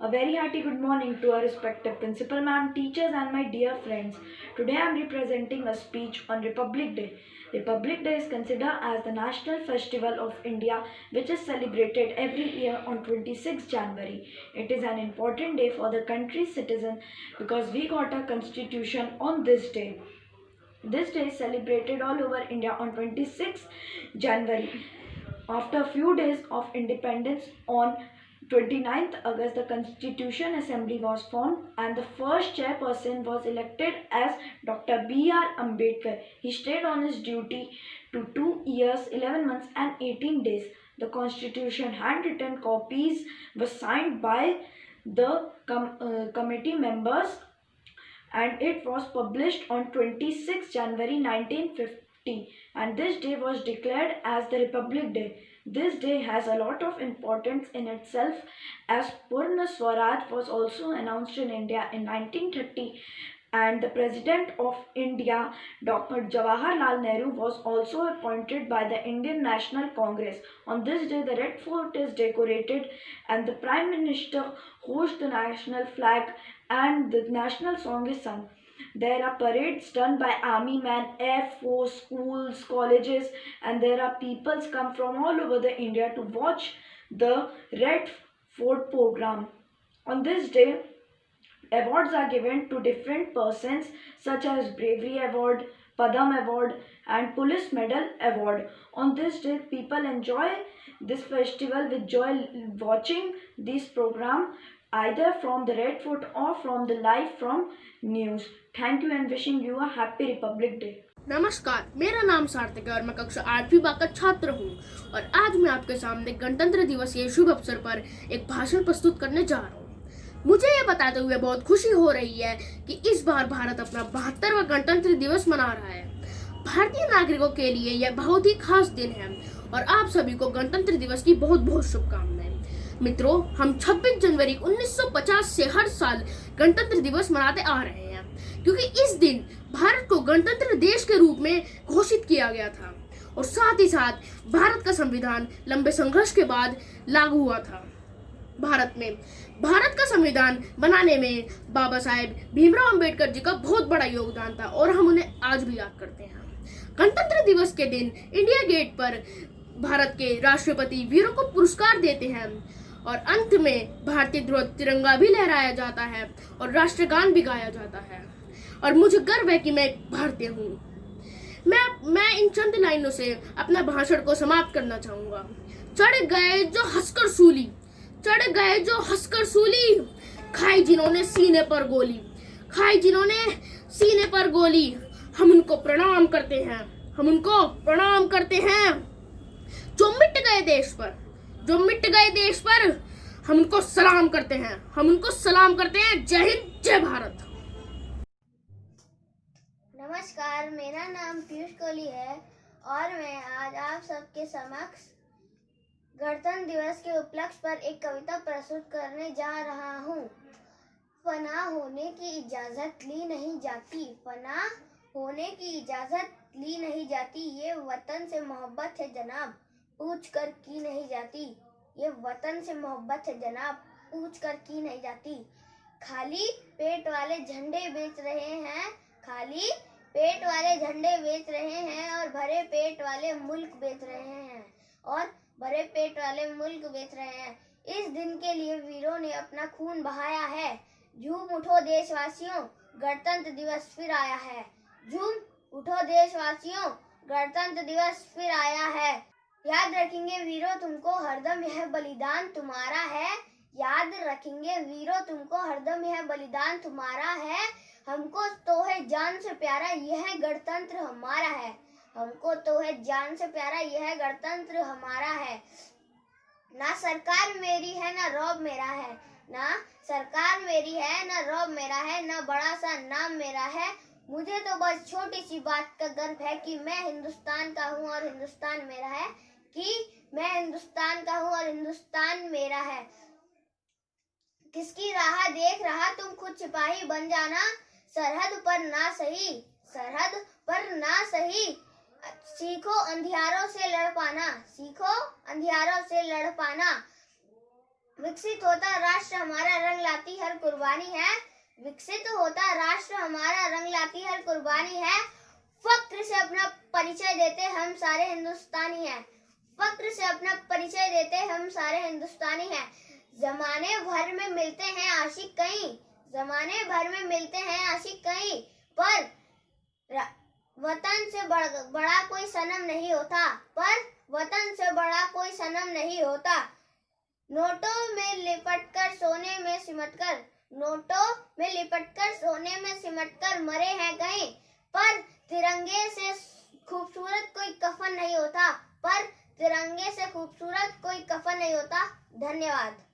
A very hearty good morning to our respective principal ma'am, teachers and my dear friends. Today I am representing a speech on Republic Day. Republic Day is considered as the national festival of India which is celebrated every year on 26 January. It is an important day for the country's citizen because we got a constitution on this day. This day is celebrated all over India on 26 January. After a few days of independence on 29th August, the Constitution Assembly was formed and the first chairperson was elected as Dr. B.R. Ambedkar. He stayed on his duty to 2 years, 11 months and 18 days. The Constitution handwritten copies were signed by the committee members and it was published on 26 January 1950 and this day was declared as the Republic Day. This day has a lot of importance in itself as Purna Swaraj was also announced in India in 1930 and the President of India, Dr. Jawaharlal Nehru, was also appointed by the Indian National Congress. On this day, the Red Fort is decorated and the Prime Minister hoists the national flag and the national song is sung. There are parades done by army men, air force, schools, colleges, and there are peoples come from all over the India to watch the Red Fort program. On this day, awards are given to different persons such as Bravery Award, Padam Award and Police Medal Award. On this day, people enjoy this festival with joy watching this program either from the Red Fort or from the live from news. Thank you and wishing you a happy Republic Day. नमस्कार, मेरा नाम सार्थक है और मैं कक्षा 8वीं बा का छात्र हूँ और आज मैं आपके सामने गणतंत्र दिवस के शुभ अवसर पर एक भाषण प्रस्तुत करने जा रहा हूँ। मुझे ये बताते हुए बहुत खुशी हो रही है कि इस बार भारत अपना 72वां गणतंत्र दिवस मना रहा है। भारतीय नागरिकों के लिए यह बहुत ही खास दिन है और आप सभी को गणतंत्र दिवस की बहुत बहुत शुभकामनाएं। मित्रों, हम 26 जनवरी 1950 से हर साल गणतंत्र दिवस मनाते आ रहे हैं क्योंकि इस दिन भारत को गणतंत्र देश के रूप में घोषित किया गया था और साथ ही साथ भारत का संविधान लंबे संघर्ष के बाद लागू हुआ था। भारत का संविधान बनाने में बाबा साहेब भीमराव अंबेडकर जी का बहुत बड़ा योगदान था और हम उन्हें आज भी याद करते हैं। गणतंत्र दिवस के दिन इंडिया गेट पर भारत के राष्ट्रपति वीरों को पुरस्कार देते हैं और अंत में भारतीय ध्वज तिरंगा भी लहराया जाता है और राष्ट्रगान भी गाया जाता है और मुझे गर्व है कि मैं एक भारतीय हूँ। मैं इन चंद लाइनों से अपना भाषण को समाप्त करना चाहूंगा। चढ़ गए जो हंसकर सूली, चढ़ गए जो हंसकर सूली, खाई जिन्होंने सीने पर गोली, खाई जिन्होंने सीने पर गोली, हम उनको प्रणाम करते हैं, हम उनको प्रणाम करते हैं। जो मिट गए देश पर, जो मिट गए देश पर, हम उनको सलाम करते हैं, हम उनको सलाम करते हैं। जय हिंद, जय भारत। नमस्कार, मेरा नाम पीयूष कोहली है और मैं आज आप सबके समक्ष गणतंत्र दिवस के उपलक्ष्य पर एक कविता प्रस्तुत करने जा रहा हूँ। फना होने की इजाजत ली नहीं जाती, फना होने की इजाजत ली नहीं जाती, ये वतन से मोहब्बत है जनाब, पूछ कर की नहीं जाती, ये वतन से मोहब्बत है जनाब, पूछ कर की नहीं जाती। खाली पेट वाले झंडे बेच रहे हैं, खाली पेट वाले झंडे बेच रहे हैं और भरे पेट वाले मुल्क बेच रहे हैं और भरे पेट वाले मुल्क बेच रहे हैं। इस दिन के लिए वीरों ने अपना खून बहाया है। झूम उठो देशवासियों, गणतंत्र दिवस फिर आया है। झूम उठो देशवासियों, गणतंत्र दिवस फिर आया है। याद रखेंगे वीरों तुमको हरदम, यह बलिदान तुम्हारा है। याद रखेंगे वीरों तुमको हरदम, यह बलिदान तुम्हारा है। हमको तो है जान से प्यारा, यह गणतंत्र हमारा है। हमको तो है जान से प्यारा, यह गणतंत्र हमारा है। ना सरकार मेरी है ना रौब मेरा है, ना सरकार मेरी है ना रौब मेरा है, ना बड़ा सा नाम मेरा है। मुझे तो बस छोटी सी बात का गर्व है कि मैं हिंदुस्तान का हूँ और हिंदुस्तान मेरा है, कि मैं हिंदुस्तान का हूँ और हिंदुस्तान मेरा है। किसकी राह देख रहा तुम खुद सिपाही बन जाना, सरहद पर ना सही, सरहद पर ना सही। सीखो अंधियारों से लड़ पाना, सीखो अंधियारों से लड़ पाना। विकसित होता राष्ट्र हमारा रंग लाती हर कुर्बानी है। विकसित होता राष्ट्र हमारा रंग लाती हर कुर्बानी है। फक्र से अपना परिचय देते हम सारे हिंदुस्तानी हैं। फक्र से अपना परिचय देते हम सारे हिंदुस्तानी हैं। जमाने भर में मिलते हैं आशिक कहीं, जमाने भर में मिलते हैं आशिक कहीं, पर वतन से बड़ा कोई सनम नहीं होता, पर वतन से बड़ा कोई सनम नहीं होता। नोटों में लिपटकर सोने में सिमटकर, नोटों में लिपटकर सोने में सिमटकर मरे हैं कहीं, पर तिरंगे से खूबसूरत कोई कफन नहीं होता, पर तिरंगे से खूबसूरत कोई कफन नहीं होता। धन्यवाद।